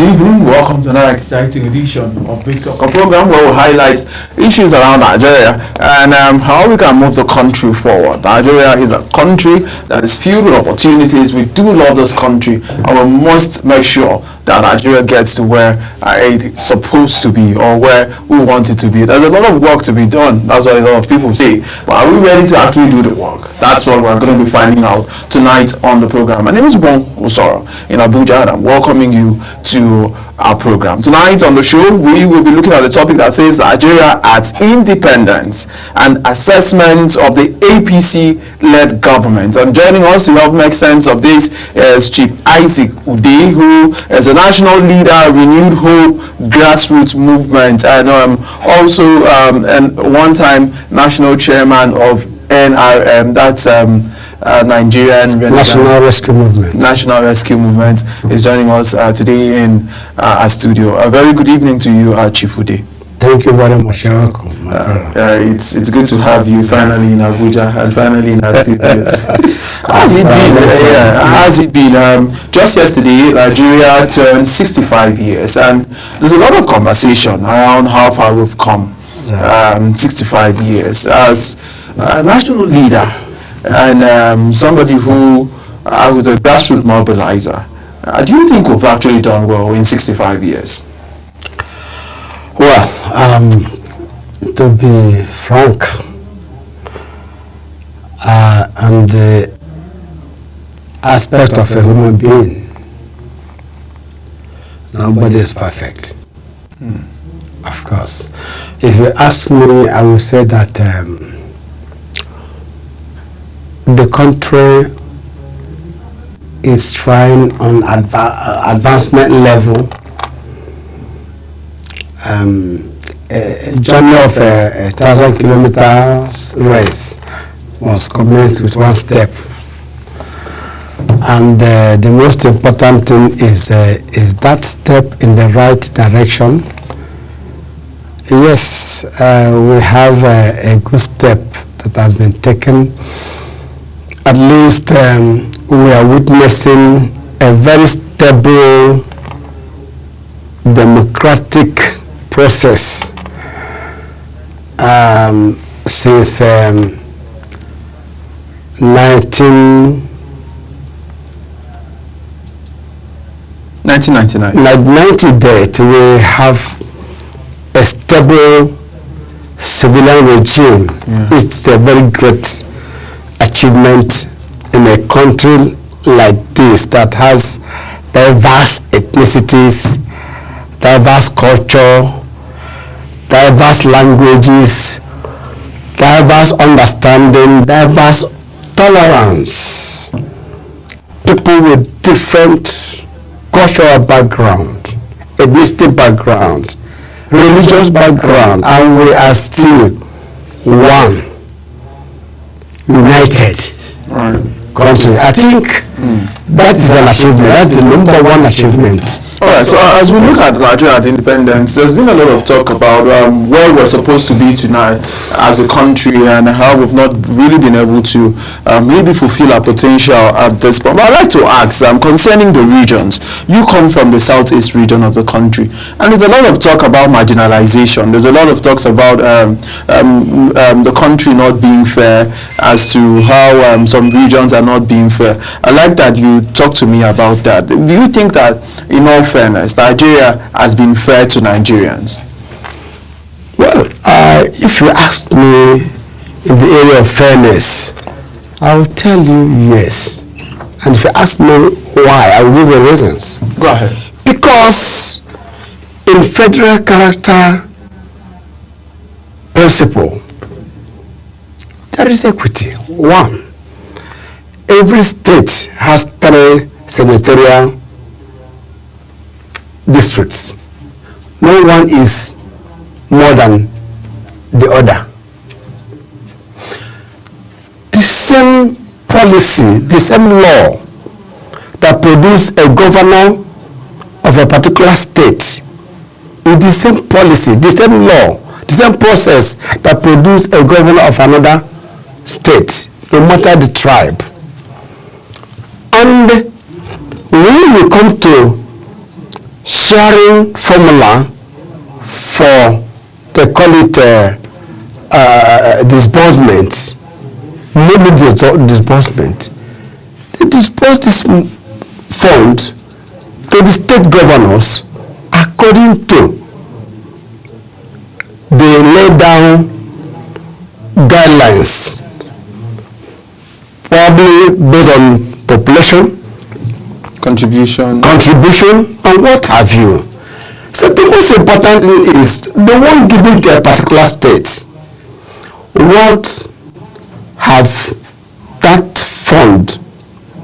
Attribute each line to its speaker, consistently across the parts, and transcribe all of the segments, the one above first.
Speaker 1: good evening. Welcome to another exciting edition of Big Talk, a program where we highlight issues around Nigeria and how we can move the country forward. Nigeria is a country that is filled with opportunities. We do love this country, and we must make sure that Nigeria gets to where it's supposed to be, or where we want it to be. There's a lot of work to be done. That's what a lot of people say. But are we ready to actually do the work? That's what we're going to be finding out tonight on the program. My name is Bon Osoro in Abuja, and I'm welcoming you to our program. Tonight on the show, we will be looking at the topic that says Nigeria at independence and assessment of the APC-led government. And joining us to help make sense of this is Chief Isaac Ude, who is a national leader, Renewed Hope grassroots movement, and also and one-time national chairman of NRM, that's Nigerian
Speaker 2: National Rescue Movement.
Speaker 1: National Rescue Movement is joining us today in our studio. A very good evening to you, Chief Ude.
Speaker 2: Thank you very much. You're welcome.
Speaker 1: It's good to have you finally in Abuja and finally in our studio. How's it been? How's it been? Just yesterday, Nigeria turned 65 years, and there's a lot of conversation around how far we've come. 65 years as a national leader and somebody who was a grassroots mobilizer. Do you think we've actually done well in 65 years?
Speaker 2: Well, to be frank, and the aspect of a human being, nobody is perfect. Of course. If you ask me, I will say that the country is trying on advancement level. A journey of 1,000 kilometers race was commenced with one step, and the most important thing is that step in the right direction. Yes, we have a good step that has been taken. At least we are witnessing a very stable democratic process since
Speaker 1: 1999.
Speaker 2: 1998, we have a stable civilian regime. It's a very great achievement in a country like this that has diverse ethnicities, diverse culture, diverse languages, diverse understanding, diverse tolerance. People with different cultural background, ethnicity background, religious background, and we are still one, united country. I think that is an achievement. That's the number one achievement.
Speaker 1: All right, so as we look at Nigeria at independence, there's been a lot of talk about where we're supposed to be tonight as a country and how we've not really been able to maybe fulfill our potential at this point. But I'd like to ask, concerning the regions, you come from the southeast region of the country, and there's a lot of talk about marginalization. There's a lot of talks about the country not being fair, as to how some regions are not being fair. I'd like that you talk to me about that. Do you think that, in all fairness, Nigeria has been fair to Nigerians?
Speaker 2: Well, if you ask me in the area of fairness, I will tell you yes. And if you ask me why, I will give you reasons.
Speaker 1: Go ahead.
Speaker 2: Because in federal character principle, there is equity. One, every state has 3 senatorial districts. No one is more than the other. The same policy, the same law that produce a governor of a particular state is the same policy, the same law, the same process that produce a governor of another state, no matter the tribe. And when we come to sharing formula for, they call it disbursement, maybe disbursement. They disburse this fund to the state governors according to the laid down guidelines, probably based on population,
Speaker 1: contribution,
Speaker 2: and what have you. So the most important thing is the one given to a particular state. What have that fund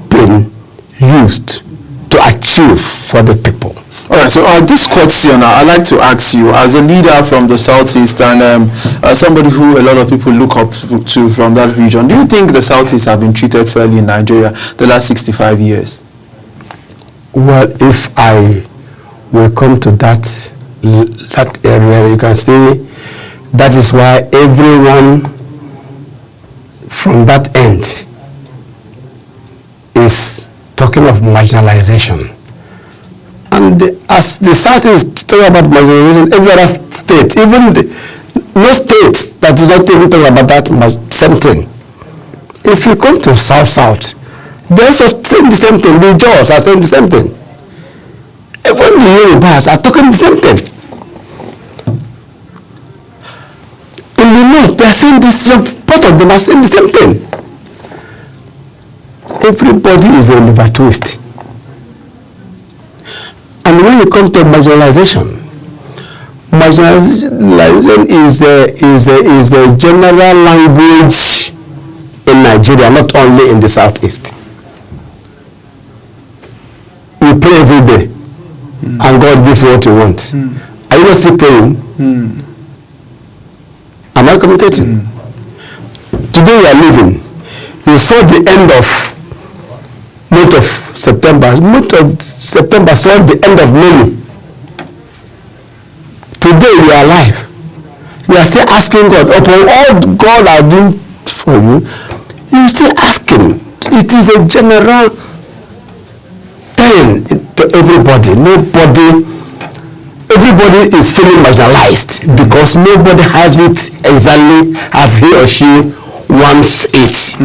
Speaker 2: been used to achieve for the people?
Speaker 1: All right, so this question I'd like to ask you, as a leader from the Southeast and somebody who a lot of people look up to from that region, do you think the Southeast have been treated fairly in Nigeria the last 65 years?
Speaker 2: Well, if I will come to that area, you can see that is why everyone from that end is talking of marginalization. And as the Southeast talking about marginalization, every other state, even no state that is not even talking about that same thing. If you come to South, they also saying the same thing. The Jaws are saying the same thing. Even the Yorubas are talking the same thing. In the North, they are saying this. Part of them are saying the same thing. Everybody is a Oliver Twist. And when you come to marginalization is a general language in Nigeria, not only in the Southeast. We pray every day, and God gives you what you want. Are you not still praying? Am I communicating? Today we are living. You saw the end of month of September. Month of September saw the end of May. Today you are alive. You are still asking God upon all God are doing for you. You are still asking. It is a general thing to everybody. Everybody is feeling marginalized because nobody has it exactly as he or she wants it.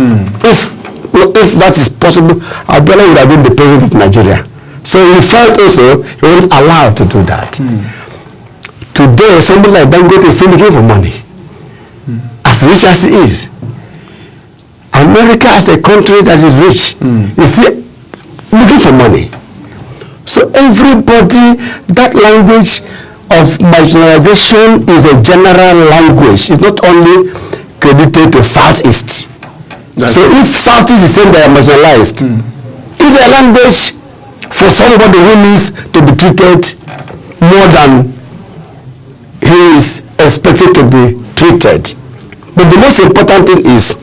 Speaker 2: If that is possible, Abiola would have been the president of Nigeria. So he felt also he wasn't allowed to do that. Today, somebody like Dangote is still looking for money. As rich as he is. America as a country that is rich is still looking for money. So everybody, that language of marginalization is a general language. It's not only credited to Southeast. So if Southeast is saying they are marginalized, it's a language for somebody who needs to be treated more than he is expected to be treated. But the most important thing is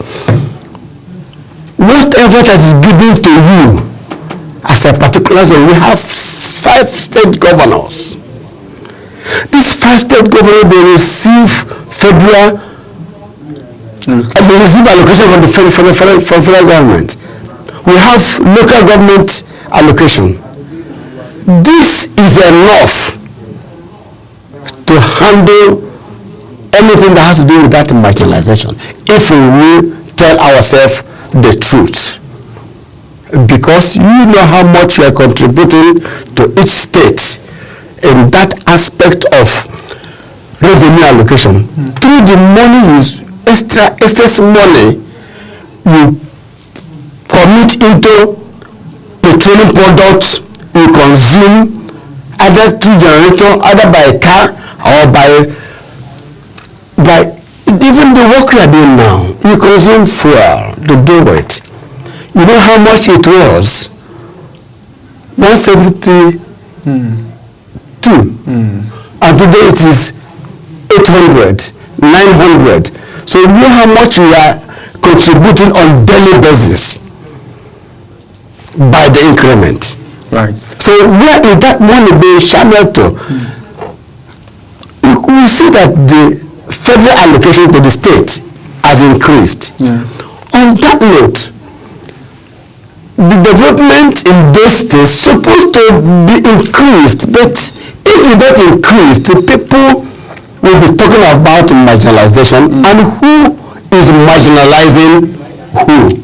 Speaker 2: whatever that is given to you as a particular zone. We have 5 state governors. These 5 state governors, they receive federal and they receive allocation from the federal government. We have local government allocation. This is enough to handle anything that has to do with that marginalization, if we will tell ourselves the truth. Because you know how much you are contributing to each state in that aspect of revenue allocation. Through the money is excess money you commit into petroleum products you consume, either through generator, either by a car or by even the work you are doing now. You consume fuel to do it. You know how much it was? 172. And today it is 800, 900. So you know how much we are contributing on daily basis by the increment.
Speaker 1: Right.
Speaker 2: So where is that money being channeled to? We see that the federal allocation to the state has increased.
Speaker 1: Yeah.
Speaker 2: On that note, the development in those states supposed to be increased, but if you don't increase, the people will be talking about marginalization, and who is marginalizing who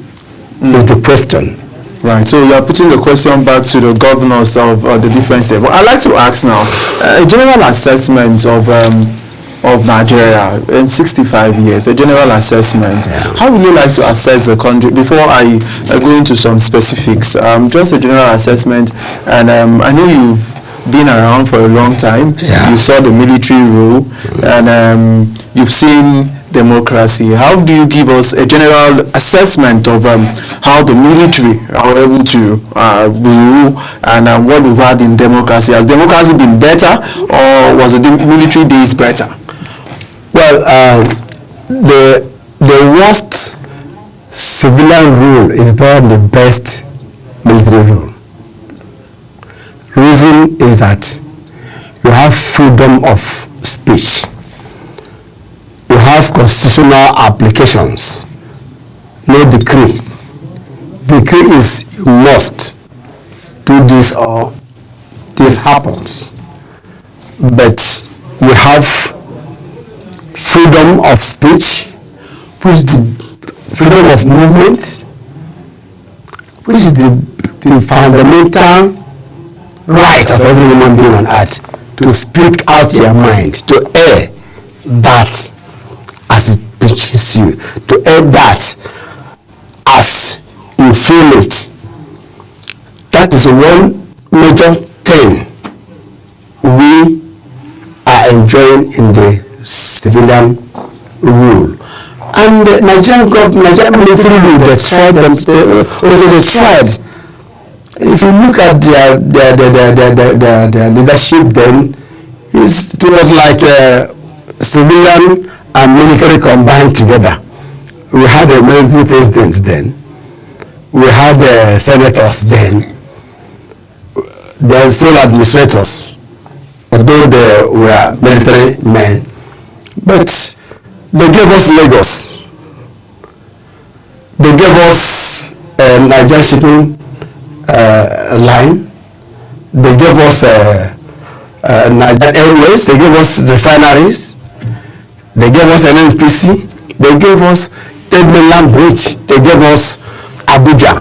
Speaker 2: is the question.
Speaker 1: Right, so you are putting the question back to the governors of the different states. But I'd like to ask now, a general assessment of Nigeria in 65 years, a general assessment. Yeah. How would you like to assess the country? Before I go into some specifics, just a general assessment. And I know you've been around for a long time.
Speaker 2: Yeah.
Speaker 1: You saw the military rule, and you've seen democracy. How do you give us a general assessment of how the military are able to rule, and what we've had in democracy? Has democracy been better, or was the military days better?
Speaker 2: Well, the worst civilian rule is probably the best military rule. Reason is that you have freedom of speech. You have constitutional applications, no decree. Decree is you must do this or this happens. But we have freedom of speech, which is the freedom of movement, which is the fundamental right of every human being on earth to speak out their mind, to air that as it reaches you, to air that as you feel it. That is one major thing we are enjoying in the civilian rule. And the Nigerian government, Nigerian military rule, they tried them. They tried. If you look at their leadership, then it was like civilian and military combined together. We had a military president then. We had senators then sole administrators, although they were military men. But they gave us Lagos. They gave us Nigeria shipping line. They gave us Nigerian Airways. They gave us refineries. They gave us NNPC. They gave us Third Mainland Bridge. They gave us Abuja.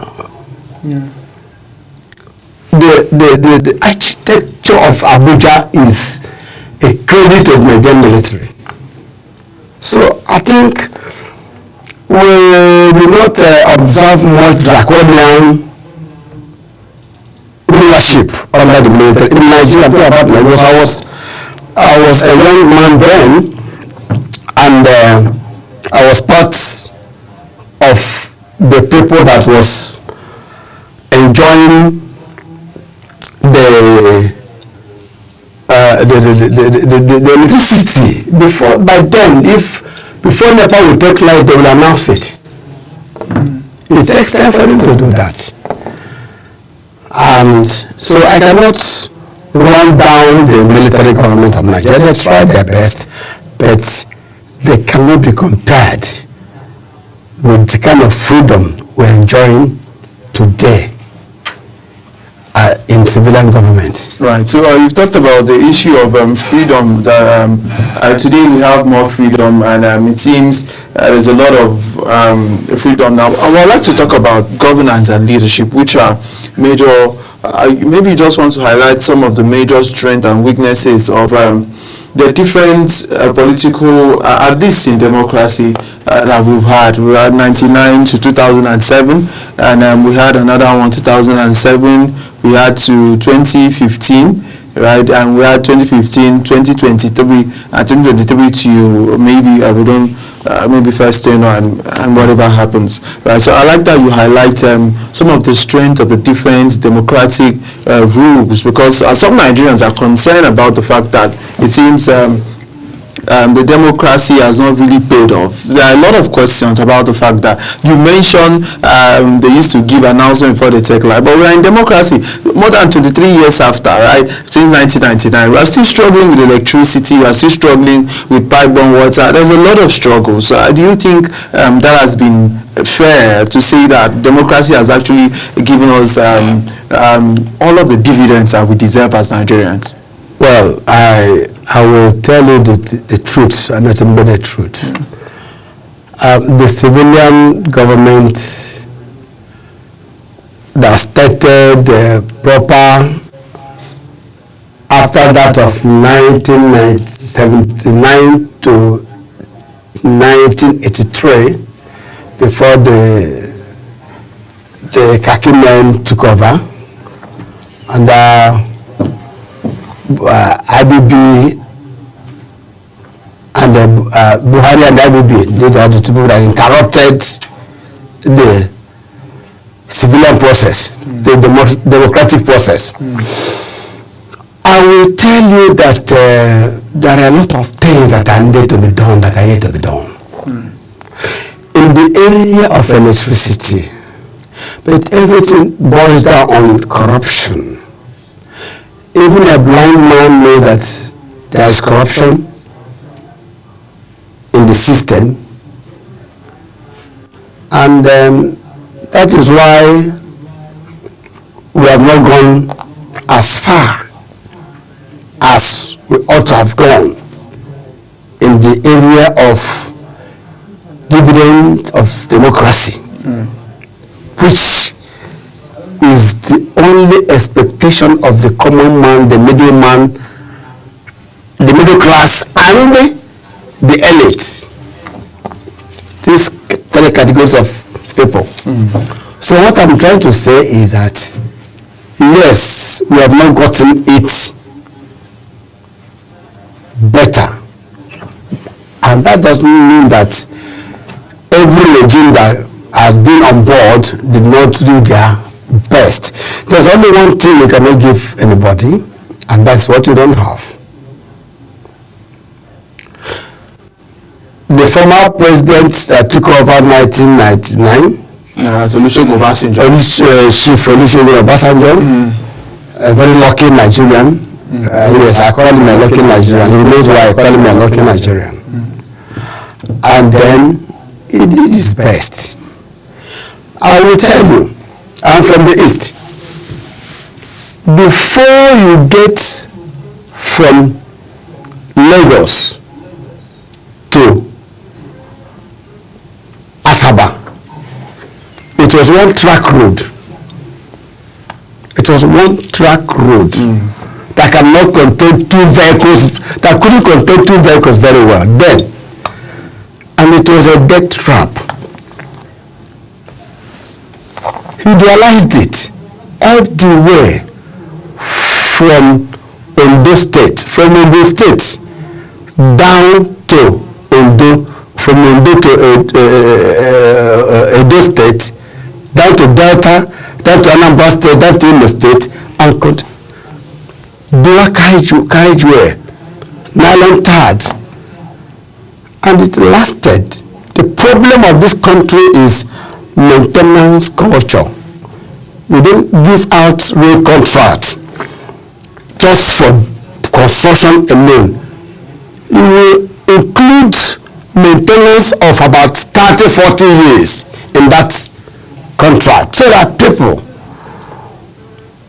Speaker 2: Yeah. The architecture of Abuja is a credit of Nigerian military. So I think we do not observe much draconian rulership under the military. In Nigeria, I'm talking about Lagos. I was a young man then, and I was part of the people that was enjoying the electricity. By then, before NEPA will take light, they will announce it. It takes time for them to do that. And so I cannot run down the military government of Nigeria. They tried their best, but they cannot be compared with the kind of freedom we're enjoying today in civilian government.
Speaker 1: Right. So you've talked about the issue of freedom. That today we have more freedom, and it seems there's a lot of freedom now. I would like to talk about governance and leadership, which are major. Maybe you just want to highlight some of the major strengths and weaknesses of the different political, at least in democracy, that we've had. We had 1999 to 2007, and we had another one 2007. We had to 2015, right? And we had 2015, 2023, and 2023 to maybe we don't. Maybe first and whatever happens, right? So I like that you highlight some of the strengths of the different democratic rules, because some Nigerians are concerned about the fact that it seems the democracy has not really paid off. There are a lot of questions about the fact that you mentioned they used to give announcement before they take life, but we are in democracy more than 23 years after, right? Since 1999, we are still struggling with electricity, we are still struggling with pipe-borne water. There's a lot of struggles. Do you think that has been fair to say that democracy has actually given us all of the dividends that we deserve as Nigerians?
Speaker 2: Well, I will tell you the truth and nothing but the truth. The civilian government that started proper after that of 1979 to 1983, before the Khaki men took over, and IBB and Buhari and IBB, these are the two people that interrupted the civilian process, the democratic process. I will tell you that there are a lot of things that are needed to be done that are yet to be done. In the area of electricity, but everything boils down on corruption. Even a blind man knows that there is corruption in the system, and that is why we have not gone as far as we ought to have gone in the area of dividend of democracy, which is the only expectation of the common man, the middleman, the middle class, and the elite. These three categories of people. So what I'm trying to say is that, yes, we have not gotten it better. And that doesn't mean that every regime that has been on board did not do their best. There's only one thing you cannot give anybody, and that's what you don't have. The former president that took over 1999,
Speaker 1: Olusegun Obasanjo,
Speaker 2: Chief Olusegun Obasanjo, a very lucky Nigerian. Yes, I call him a lucky Nigerian. He knows why I call him a lucky Nigerian. And then he did his best. I will tell you, I'm from the East. Before you get from Lagos to Asaba, it was one track road. It was one track road that cannot contain two vehicles, that couldn't contain two vehicles very well then. And it was a death trap. He realized it all the way from Ondo State, down to Ondo, from Ondo to Edo State, down to Delta, down to Anambra State, down to Imo State, and black carriageway, nylon tarred, and it lasted. The problem of this country is maintenance culture. We don't give out road contracts just for construction alone. You will include maintenance of about 30-40 years in that contract, so that people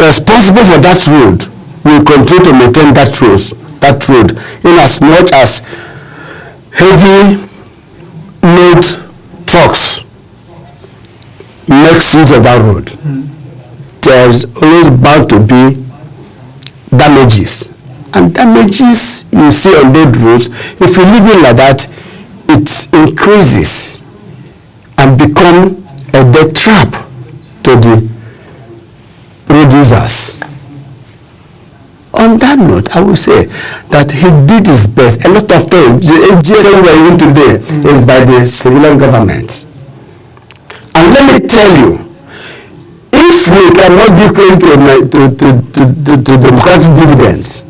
Speaker 2: responsible for that road will continue to maintain that road in as much as heavy load trucks makes use of that road. There's always bound to be damages, and damages you see on those roads, if you leave it like that, it increases and become a death trap to the road users. On that note, I will say that he did his best. A lot of things, the GSM we are using today is by the civilian government. And let me tell you, if we cannot give credit to democratic dividends,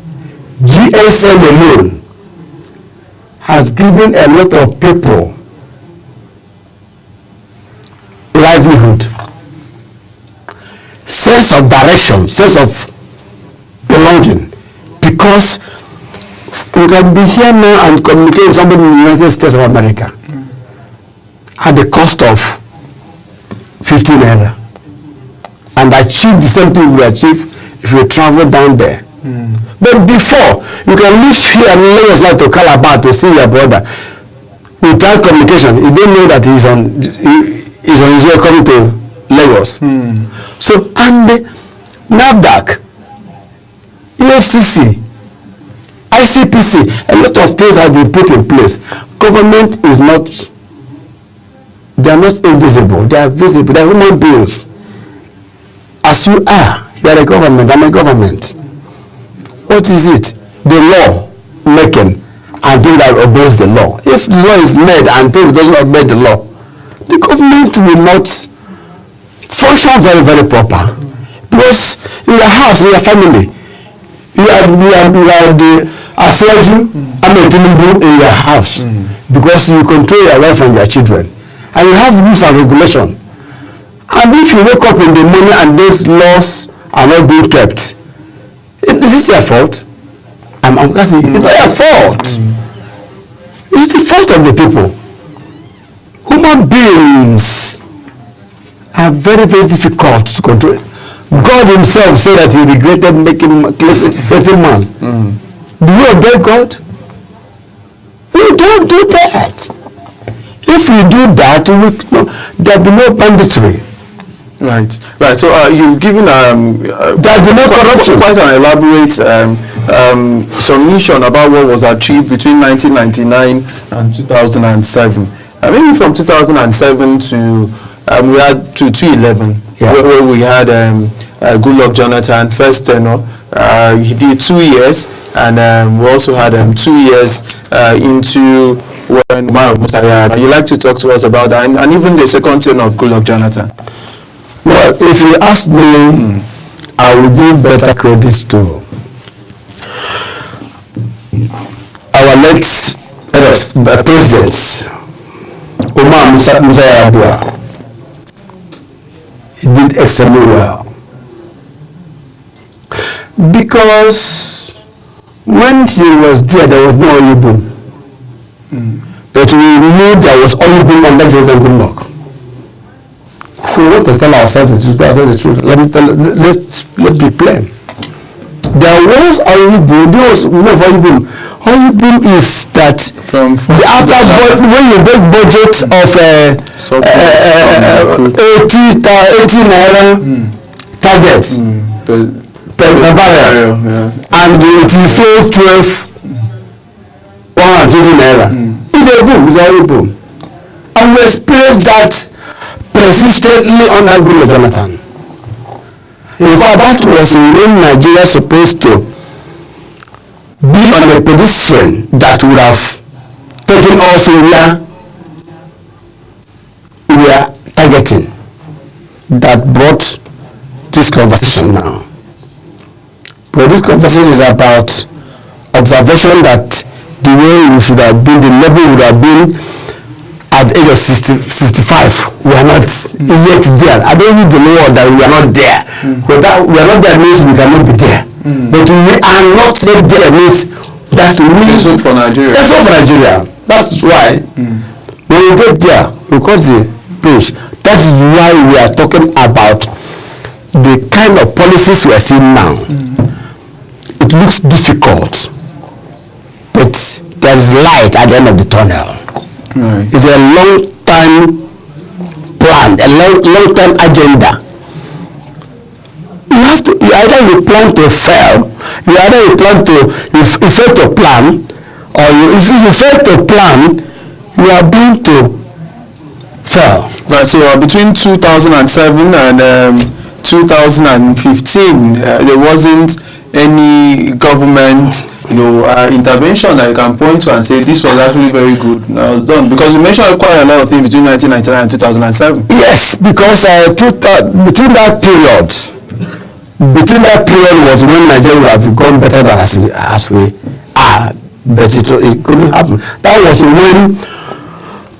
Speaker 2: GSM alone has given a lot of people livelihood, sense of direction, sense of belonging, because you can be here now and communicate with somebody in the United States of America at the cost of 15 naira and achieve the same thing you achieve if you travel down there. But before, you can live here and lay yourself to Calabar to see your brother without communication. You don't know that he's on his way coming to Lagos. So, and NAFDAC, EFCC, ICPC, a lot of things have been put in place. Government is not, they are not invisible, they are visible, they are human beings. As you are a government, I'm a government. What is it? The law making and people that obeys the law. If the law is made and people doesn't obey the law, the government will not function very, very proper. Because in your house, in your family, you are the Asiwaju Tinubu in your house because you control your wife and your children. And you have rules and regulation. And if you wake up in the morning and those laws are not being kept, is it your fault? I'm asking you, it's not your fault. It's the fault of the people. Human beings are very, very difficult to control. God himself said that he regretted creating man. Do you obey God? We don't do that. If we do that, there will be no banditry.
Speaker 1: Right. So you've given
Speaker 2: there'll be no corruption.
Speaker 1: Quite an elaborate submission about what was achieved between 1999 and 2007. Maybe from 2007 to we had to 2011, where we had Goodluck Jonathan first tenure. He did 2 years, and we also had 2 years into when Umaru Musa. You'd like to talk to us about that, and even the second tenure of Goodluck Jonathan.
Speaker 2: Well, if you ask me, I will give better credit to our late presidents, Umaru Musa Yar'Adua. He did extremely well. Because when he was there was no oil boom. But we knew there was oil boom under Jonathan Goodluck. If we want to tell ourselves the truth, let's be plain. There was oil boom. There was no oil boom. Oil boom is that after when you make budget of 80 naira target per barrel, and it is so 120 naira. It's a boom. It's a oil boom, and we experienced that persistently under Goodluck Jonathan. In fact, that was when Nigeria supposed to be on a pedestrian that would have taken us where we are targeting. That brought this conversation now. But this conversation is about observation that the way we should have been, the level would have been at the age of 65, we are not yet there. I don't need the word that we are not there. But that we are not there means we cannot be there. But we are not yet there means that we
Speaker 1: Let's hope for Nigeria.
Speaker 2: Let's hope for Nigeria. That's why when we get there, we cut the bridge. That is why we are talking about the kind of policies we are seeing now. It looks difficult, but there is light at the end of the tunnel.
Speaker 1: Right.
Speaker 2: It's a long-time plan, a long-term agenda. Either you plan to fail, you plan to, if you fail to plan, or if you fail to plan, you are bound to fail.
Speaker 1: Right. So between 2007 and 2015, there wasn't any government intervention that you can point to and say this was actually very good that was done, because you mentioned quite a lot of things between 1999 and 2007.
Speaker 2: Yes, because between that period was when Nigeria would have gone better than as we are but it couldn't happen. That was when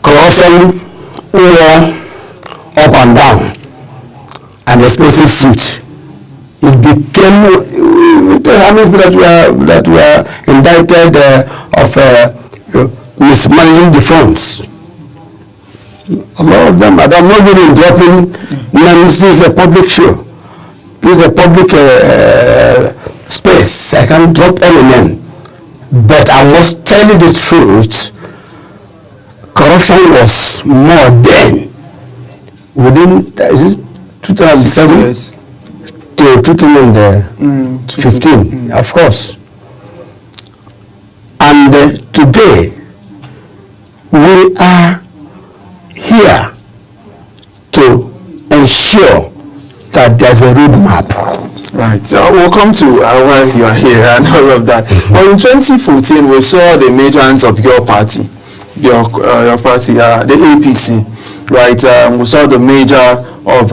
Speaker 2: corruption were up and down and expensive suit. It became how many people that were indicted of mismanaging the funds. A lot of them. I'm not going to dropping names. This is a public show. This is a public space. I can't drop any name. But I must tell you the truth. Corruption was more then. Within 2007 to 2015, of course. And today we are here to ensure that there's a roadmap.
Speaker 1: Right. So we'll come to why you are here and all of that. Well, in 2014, we saw the emergence of your party, your party, the APC. Right. We saw the major of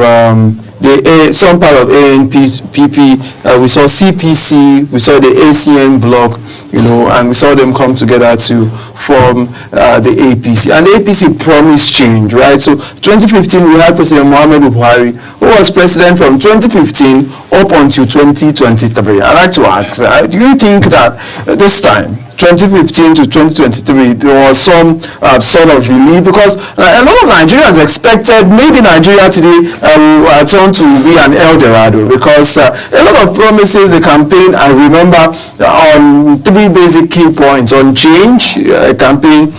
Speaker 1: some part of ANPP. We saw CPC. We saw the ACN bloc. And we saw them come together to form the APC. And the APC promised change, right? So 2015, we had President Muhammadu Buhari, who was president from 2015 up until 2023. I'd like to ask, do you think that this time, 2015 to 2023, there was some sort of relief? Because a lot of Nigerians expected maybe Nigeria today will turn to be an El Dorado, because a lot of promises, the campaign, I remember on three basic key points: on change, campaign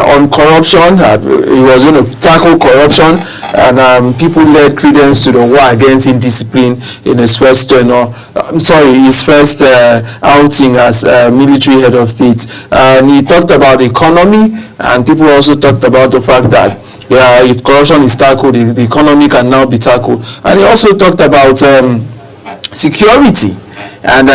Speaker 1: on corruption, he was going to tackle corruption, and people led credence to the war against indiscipline in his first tenure. His first outing as military head of state. And he talked about the economy, and people also talked about the fact that if corruption is tackled, the economy can now be tackled. And he also talked about security, and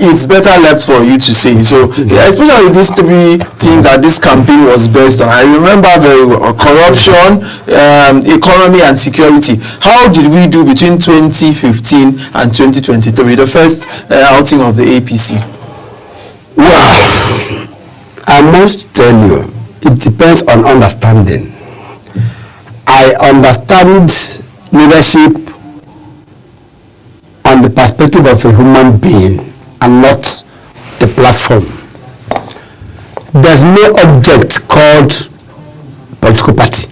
Speaker 1: it's better left for you to say. So especially these three things that this campaign was based on. I remember very well: corruption, economy, and security. How did we do between 2015 and 2023, the first outing of the APC?
Speaker 2: Well, I must tell you, it depends on understanding. I understand leadership on the perspective of a human being and not the platform. There's no object called political party.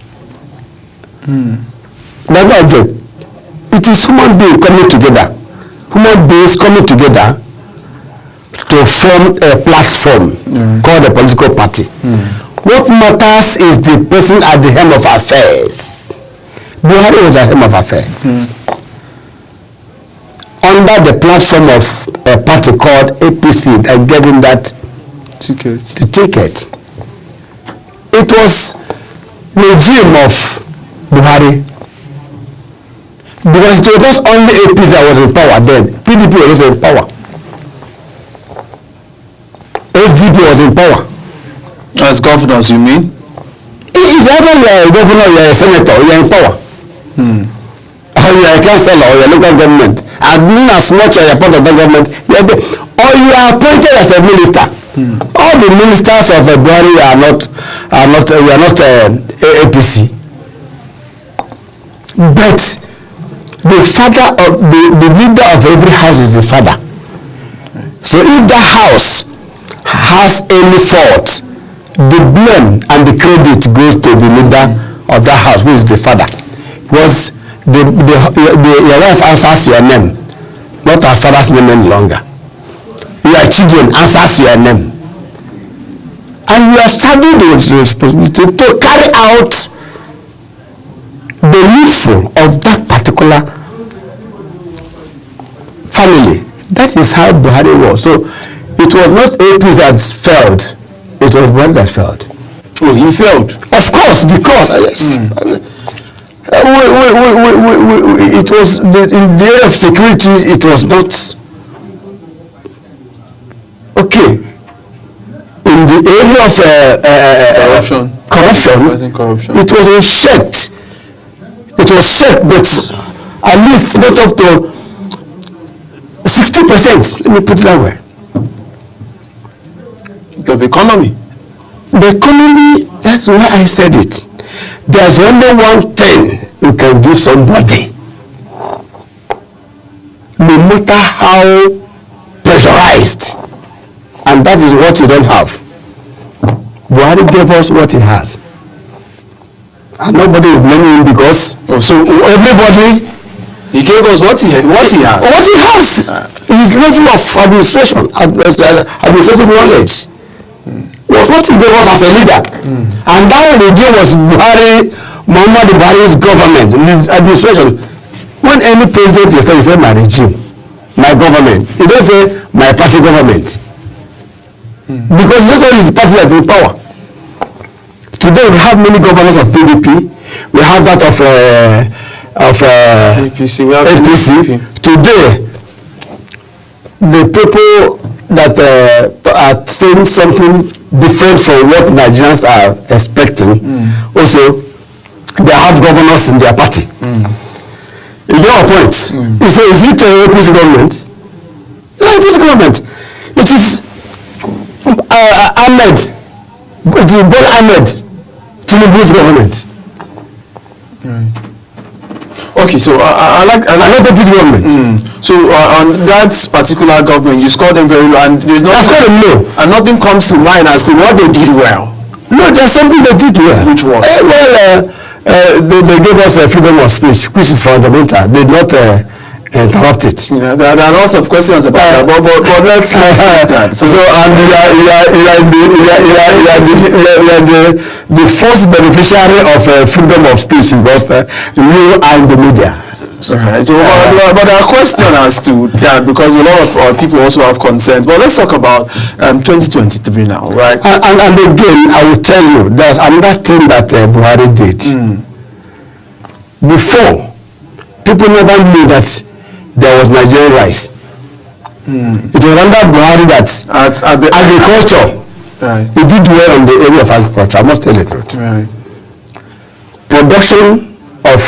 Speaker 2: There's no object. It is human beings coming together. Human beings coming together to form a platform called a political party. What matters is the person at the helm of affairs. Buhari was at the helm of affairs. Under the platform of a party called APC that gave him that ticket. It was the regime of Buhari. Because it was not only APC that was in power then. PDP was in power. SDP was in power.
Speaker 1: As governors, you mean?
Speaker 2: It's either you are a governor, you are a senator, you are in power. Or you are a councillor, or you are local government. And being as much as you are part of the government, you are there. Or you are appointed as a minister. All the ministers of Buhari are not APC. But the father of the leader of every house is the father. So if that house has any fault, the blame and the credit goes to the leader of that house, who is the father. Because your wife answers your name, not her father's name any longer. Your children answers your name. And you are saddled with the responsibility to carry out the needful of that particular family. That is how Buhari was. So it was not APC that failed, it was Buhari that failed.
Speaker 1: Oh, he failed?
Speaker 2: Of course, because yes. It was in the area of security, it was not okay. In the area of corruption, it was unchecked. It was checked, but at least not up to 60%. Let me put it that way.
Speaker 1: of economy.
Speaker 2: The economy, that's why I said it. There's only one thing you can give somebody. No matter how pressurized, and that is what you don't have. Buhari gave us what he has, and nobody will blame him because so everybody.
Speaker 1: He gave us what he has.
Speaker 2: What he has. His level of administrative knowledge was what he gave us as a leader, and that regime was Muhammadu Buhari's government administration. When any president is saying, he say my regime, my government. He don't say my party government. Because it's not his party that's in power. Today we have many governors of PDP. We have that of
Speaker 1: APC. We have
Speaker 2: APC. Today, the people that are saying something different from what Nigerians are expecting, also, they have governors in their party. You get our point. You say, is it an APC government? It's an APC government. It is Ahmed. It is Bola Ahmed Tinubu's government.
Speaker 1: Okay, so I like
Speaker 2: APC government.
Speaker 1: So on that particular government, you scored them very low, and there's no.
Speaker 2: I scored them low,
Speaker 1: and nothing comes to mind as to what they did well.
Speaker 2: No, there's something they did well.
Speaker 1: Which was?
Speaker 2: They gave us freedom of speech, which is fundamental. They did not interrupt it.
Speaker 1: There are lots of questions about that, but let's that.
Speaker 2: So and we are the first beneficiary of freedom of speech because you and the media.
Speaker 1: Sorry, but there are questions as to that because a lot of people also have concerns. But let's talk about 2023 now, right?
Speaker 2: And again, I will tell you, there's another thing that Buhari did. Before, people never knew that there was Nigerian rice. It was under Buhari that at the agriculture,
Speaker 1: right.
Speaker 2: He did well in the area of agriculture. I must tell you the truth.
Speaker 1: Right.
Speaker 2: Production of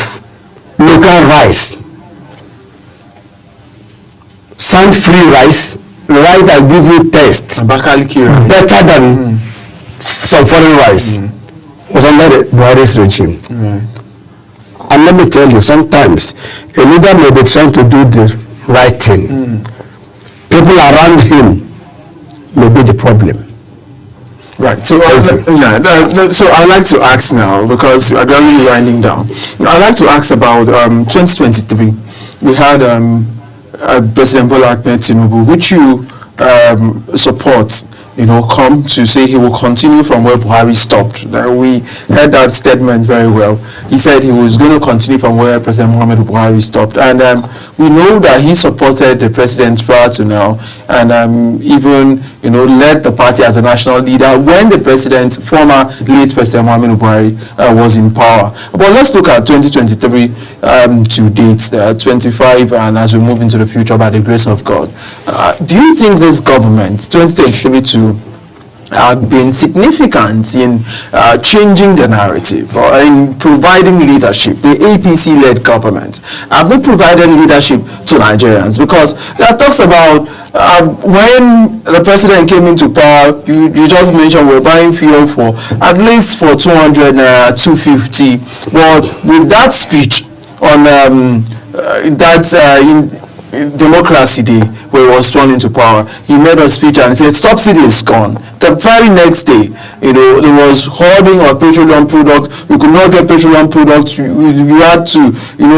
Speaker 2: local rice, sand-free rice that give you taste better than some foreign rice, was under the Buhari's regime. And let me tell you, sometimes a leader may be trying to do the right thing. People around him may be the problem.
Speaker 1: Right. So so I'd like to ask now, because we are gradually winding down. I'd like to ask about 2023. We had President Bola Ahmed Tinubu, which you support. Come to say he will continue from where Buhari stopped. We heard that statement very well. He said he was going to continue from where President Muhammadu Buhari stopped. And we know that he supported the president prior to now, and even, led the party as a national leader when the president, former late President Muhammadu Buhari, was in power. But let's look at 2023 to date, 25, and as we move into the future by the grace of God. Do you think this government, 2023 to have been significant in changing the narrative or in providing leadership? The APC-led government, have they provided leadership to Nigerians? Because there are talks about when the president came into power, you just mentioned we're buying fuel for at least for 200 naira, 250. But with that speech on Democracy Day, where he was sworn into power, he made a speech and said subsidy is gone. The very next day, there was hoarding of petroleum products. We could not get petroleum products. You had to,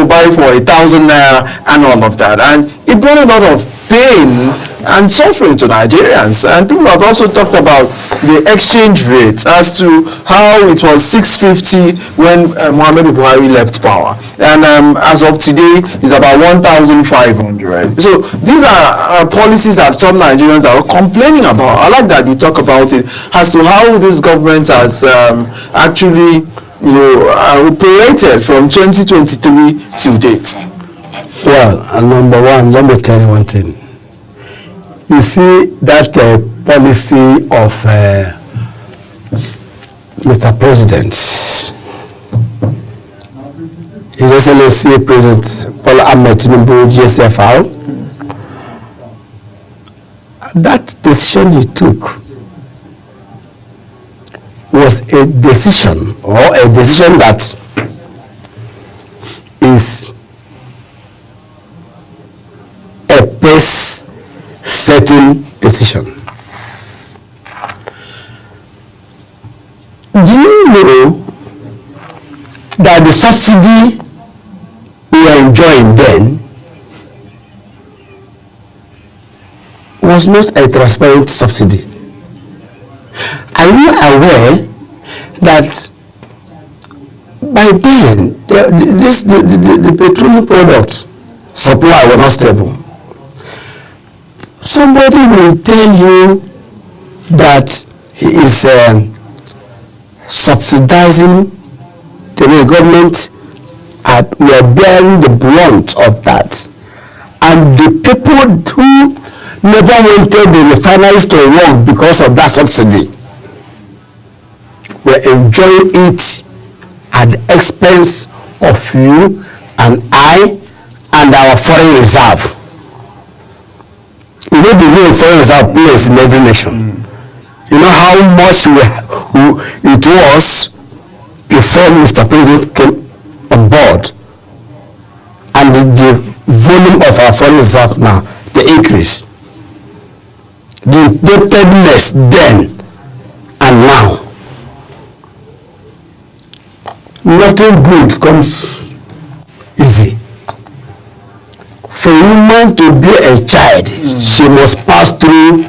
Speaker 1: buy for 1,000 naira and all of that. And it brought a lot of pain and suffering to Nigerians. And people have also talked about the exchange rate as to how it was 650 when Muhammadu Buhari left power, and as of today it's about 1,500. So these are policies that some Nigerians are complaining about. I like that you talk about it as to how this government has actually operated from 2023 to date.
Speaker 2: Well, number one, let me tell you one thing. You see that policy of Mr. President, His Excellency President Bola Ahmed Tinubu, GSFR, that decision he took was a decision that is a pace-setting decision. Do you know that the subsidy we were enjoying then was not a transparent subsidy? Are you aware that by then the petroleum product supply was not stable? Somebody will tell you that he is subsidizing the government, and we are bearing the brunt of that. And the people who never wanted the refineries to work because of that subsidy were enjoying it at the expense of you and I and our foreign reserve. You know the role foreign reserve plays in every nation. You know how much it was before Mr. President came on board, and the volume of our foreign reserve now, the increase, the indebtedness then and now. Nothing good comes easy. For a woman to be a child, she must pass through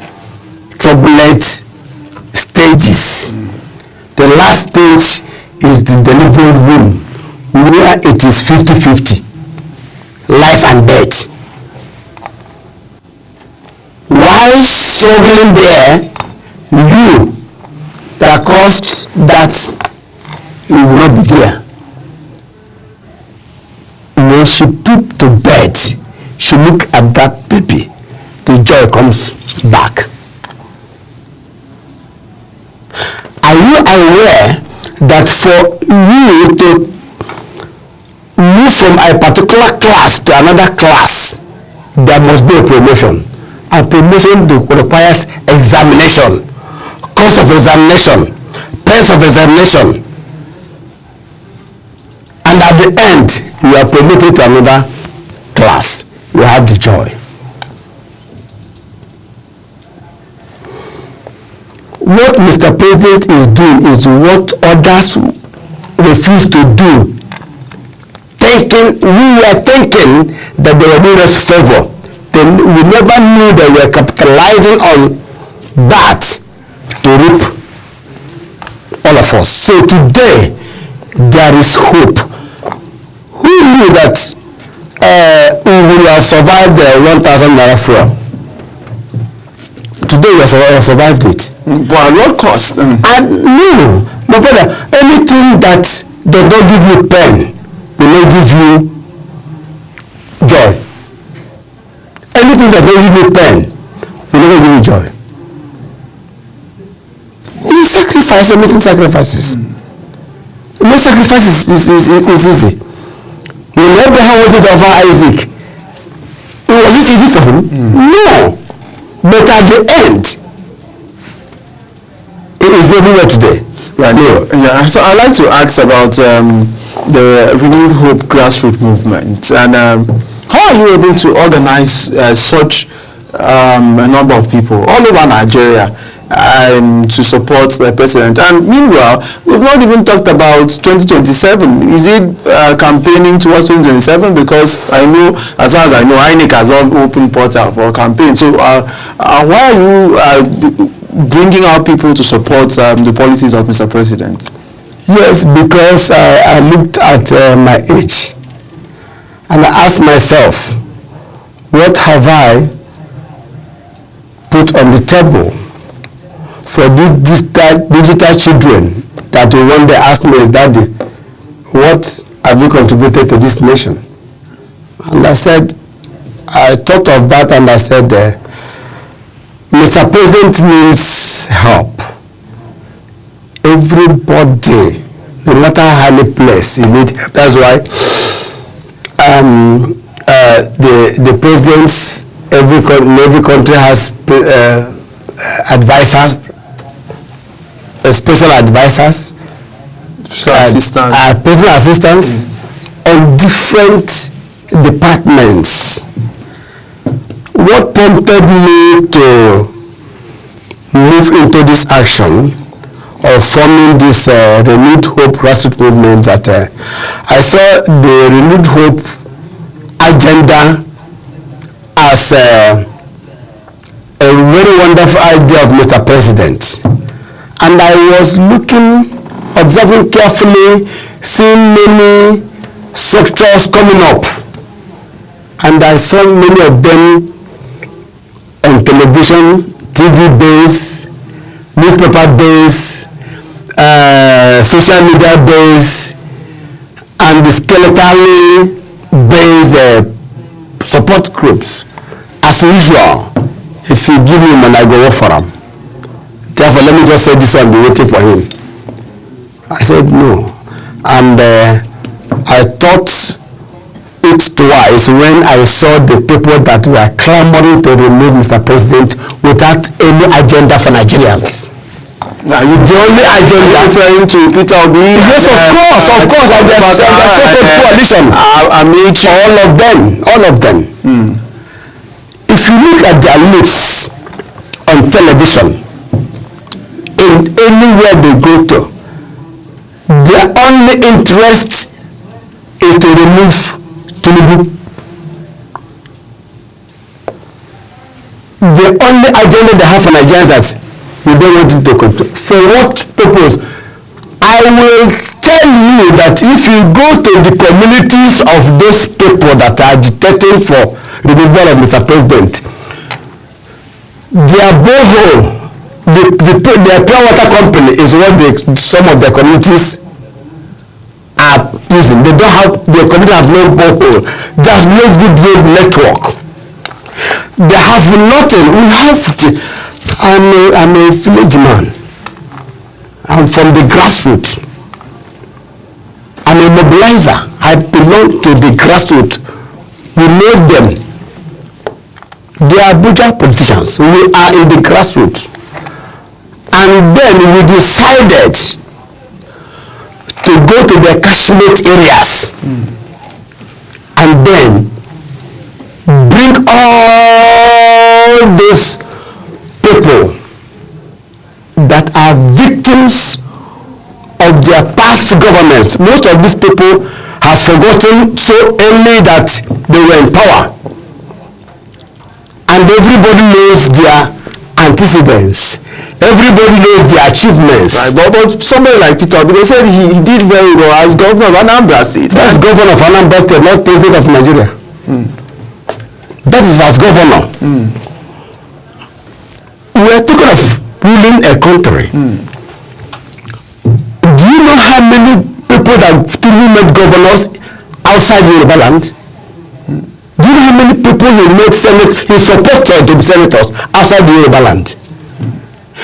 Speaker 2: turbulent stages. The last stage is the delivery room, where it is 50-50, life and death. While struggling there, you that caused that, you will not be there. When she put to bed, she look at that baby, the joy comes back. Are you aware that for you to move from a particular class to another class, there must be a promotion? And promotion requires examination, course of examination, pace of examination. And at the end, you are promoted to another class. You have the joy. What Mr. President is doing is what others refuse to do. We were thinking that they were doing us a favor. Then we never knew that we were capitalizing on that to reap all of us. So today, there is hope. Who knew that we will have survived the 1,000 naira fuel? Today we have survived it.
Speaker 1: But at what cost?
Speaker 2: And no, my brother, anything that does not give you pain will not give you joy. Anything that does not give you pain will never give you joy. You sacrifice, you're making sacrifices. Make sacrifices is easy. When Abraham wanted to offer Isaac, was it easy for him? No. But at the end, it is everywhere today.
Speaker 1: Right. Yeah. So I'd like to ask about the Renewed Hope grassroots movement, and how are you able to organize such a number of people all over Nigeria to support the president? And meanwhile, we've not even talked about 2027. Is it campaigning towards 2027? Because I know, as far as I know, INEC has opened portal for a campaign. So why are you bringing out people to support the policies of Mr. President?
Speaker 2: Yes, because I looked at my age and I asked myself, what have I put on the table for these digital children that will one day ask me, Daddy, what have you contributed to this nation? And I thought of that and I said, Mr. President needs help. Everybody, no matter how many places, you need help. That's why the presidents, every country has advisors, special advisors, personal assistants on different departments. What prompted me to move into this action of forming this Renewed Hope grassroots movement, that I saw the Renewed Hope agenda as a very wonderful idea of Mr. President. And I was observing carefully, seeing many structures coming up. And I saw many of them on television, TV base, newspaper base, social media base, and the skeletally based support groups. As usual, if you give him and I go work for him. Therefore, let me just say this one, be waiting for him. I said no. And I thought it twice when I saw the people that were clamoring to remove Mr. President without any agenda for Nigerians. Now, the only agenda referring to Peter Obi. Yes, of course, and the so-called coalition. All of them. If you look at their lists on television, in anywhere they go to, their only interest is to remove Tinubu. The only agenda they have for Nigerians is we don't want it to control. For what purpose? I will tell you that if you go to the communities of those people that are agitating for removal of Mr. President, their borehole, their pure water company is what some of their communities are using. They don't have, their community have no borehole. There's no good road network. They have nothing. We have I'm a village man. I'm from the grassroots. I'm a mobilizer. I belong to the grassroots. We know them. They are Abuja politicians. We are in the grassroots. And then we decided to go to the catchment areas and then bring all those people that are victims of their past governments. Most of these people have forgotten so early that they were in power, and everybody knows their antecedents. Everybody knows their achievements.
Speaker 1: Right, but somebody like Peter, they said he did very well as governor of Anambra State.
Speaker 2: That's governor of Anambra State, not president of Nigeria. That is as governor. We are talking of ruling a country. Do you know how many people that Tinubu made governors outside Yoruba land? Do you know how many people he made senators, he supported to be senators outside the Yoruba land?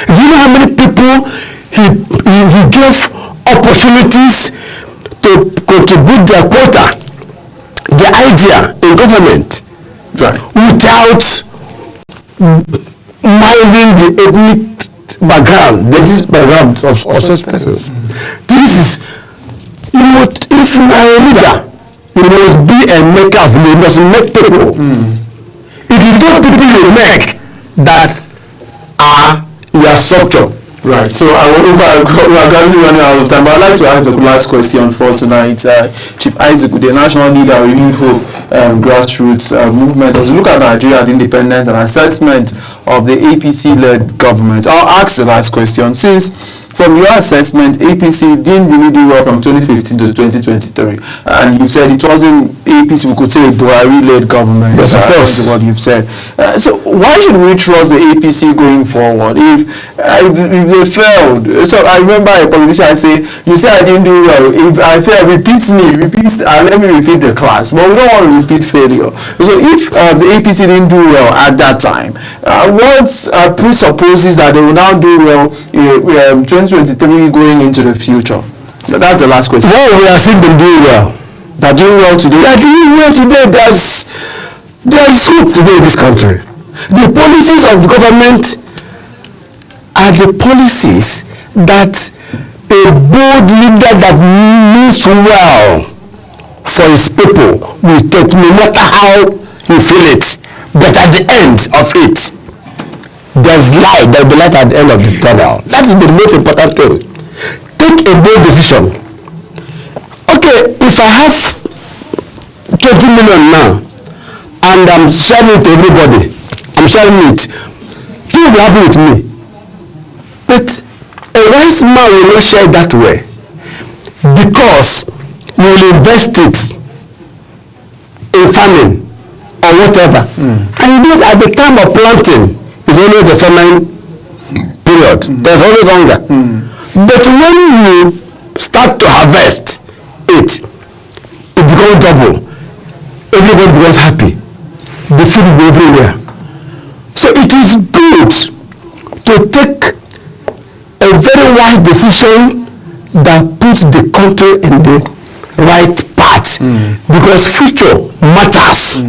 Speaker 2: Do you know how many people he gave opportunities to contribute their quota, their idea in government, without minding the ethnic background, the background of such persons? This is, if you are a leader, you must be a maker of law. You must make people. It is not people you make that are your structure.
Speaker 1: Right. So we are gradually running out of time, but I'd like to ask the last question for tonight. Chief Isaac, the national leader of Renewed Hope grassroots movement, as we look at Nigeria, the independence and assessment of the APC-led government, I'll ask the last question. Since, from your assessment, APC didn't really do well from 2015 to 2023, and you've said it wasn't APC, we could say a Buhari-led government.
Speaker 2: Yes, of course.
Speaker 1: What you've said. So why should we trust the APC going forward if they failed? So I remember a politician say, you say I didn't do well. If I fail, repeat me, let me repeat the class. But we don't want to repeat failure. So if the APC didn't do well at that time, what presupposes that they will now do well 2023 going into the future? That's the last question.
Speaker 2: Well, we are seeing them doing well.
Speaker 1: They're doing well today.
Speaker 2: They're doing well today. There's hope today in this country. The policies of the government are the policies that a bold leader that means well for his people will take, no matter how you feel it, but at the end of it, there's light, there'll be light at the end of the tunnel. That is the most important thing. Take a bold decision. Okay, if I have 20 million now, and I'm sharing it to everybody, I'm sharing it, people will be happy with me. But a wise man will not share that way, because you will invest it in farming or whatever. And you know at the time of planting is always a famine period. There's always hunger. But when you start to harvest it, it becomes double. Everybody becomes happy. The food will be everywhere. So it is good to take a very wise decision that puts the country in the right path, because future matters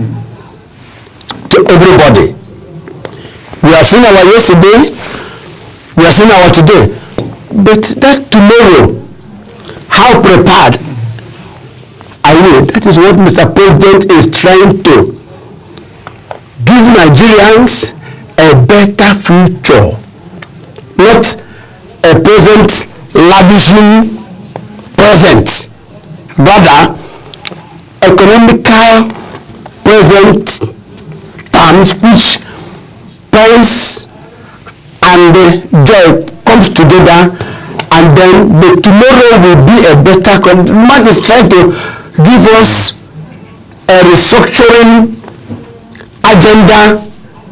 Speaker 2: to everybody. We have seen our yesterday, we have seen our today, but that tomorrow, how prepared are you? That is what Mr. President is trying to give Nigerians a better future, not a present lavishing present, rather economical present terms which parents and joy comes together, and then the tomorrow will be a better country. Man is trying to give us a restructuring agenda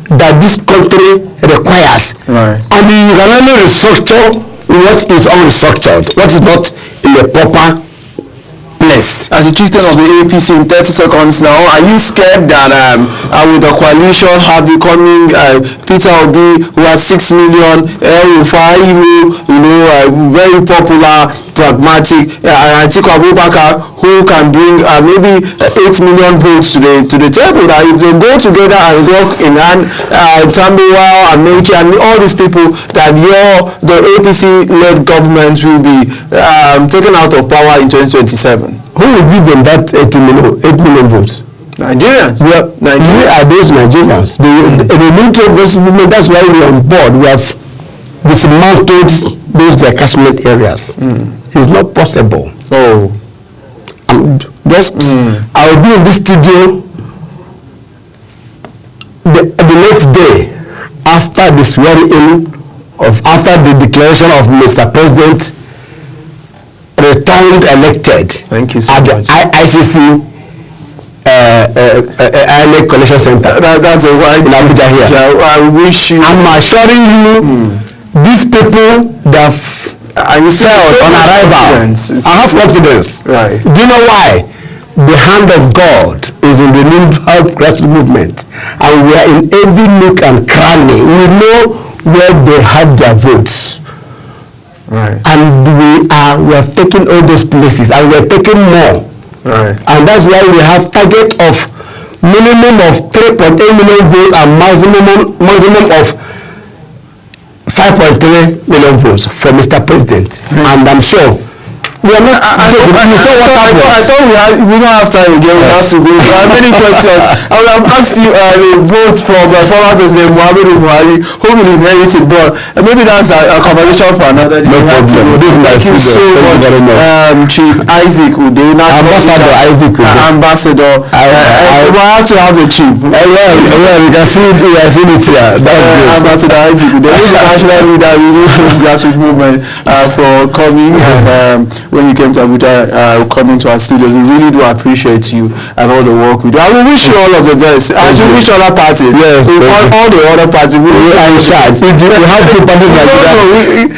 Speaker 2: that this country requires.
Speaker 1: Right.
Speaker 2: And you can only restructure what is unstructured, what is not in the proper place.
Speaker 1: As the chieftain of the APC, in 30 seconds now, are you scared that with the coalition have becoming Peter Obi, who has 6 million, El-Rufai, very popular, pragmatic, Atiku Abubakar, who can bring maybe 8 million votes to the table, that if they go together and work in hand, Tambuwal, Amechi, and all these people, that the APC-led government will be taken out of power in 2027.
Speaker 2: Who will give them that 8 million votes?
Speaker 1: Nigerians.
Speaker 2: Well, we are those Nigerians. The military movement, that's why we are on board. We have dismantled those their catchment areas. It's not possible.
Speaker 1: Oh.
Speaker 2: I will be in this studio the next day after the swearing-in after the declaration of Mr. President returned elected.
Speaker 1: Thank you so
Speaker 2: at
Speaker 1: much.
Speaker 2: The ICC INEC Collection Center.
Speaker 1: That's a wide
Speaker 2: in Abuja here.
Speaker 1: Yeah, I wish you.
Speaker 2: I'm assuring you, these people that felt on arrival, I have confidence.
Speaker 1: Right.
Speaker 2: Do you know why? The hand of God is in the new grassroots movement, and we are in every nook and cranny. We know where they have their votes.
Speaker 1: Right.
Speaker 2: And we have taken all those places, and we're taking more.
Speaker 1: Right.
Speaker 2: And that's why we have target of minimum of 3.8 million votes and maximum of 5.3 million votes for Mr. President. And I'm sure we are not.
Speaker 1: I thought we don't have time again. We have to go. There are many questions. I will have asked you the vote for former President Muhammadu Buhari, who will inherit it, but maybe that's a conversation for another day.
Speaker 2: No problem.
Speaker 1: Thank you so much, Chief Isaac Ude.
Speaker 2: Ambassador Isaac Ude.
Speaker 1: Ambassador. We have to have the chief.
Speaker 2: Well, you can see it here.
Speaker 1: Ambassador Isaac Ude. He's the national leader of the grassroots movement for coming and when you came to Abuja, coming to our studios. We really do appreciate you and all the work we do. I will wish you all of the best. As we wish other parties.
Speaker 2: Yes.
Speaker 1: All the other parties. We
Speaker 2: are in charge. We have two parties like that.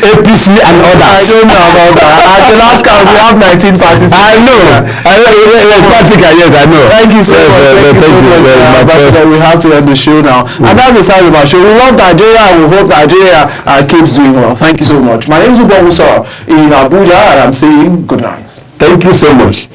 Speaker 2: APC and others.
Speaker 1: I don't know about that. At the last count, we have 19 parties.
Speaker 2: I know. Yes, I know.
Speaker 1: Thank you so much. Thank you very much. We have to end the show now. And that's the side of our show. We love Nigeria and we hope Nigeria keeps doing well. Thank you so much. My name is Ubon Musa in Abuja, and I'm saying good night.
Speaker 2: Thank you so much.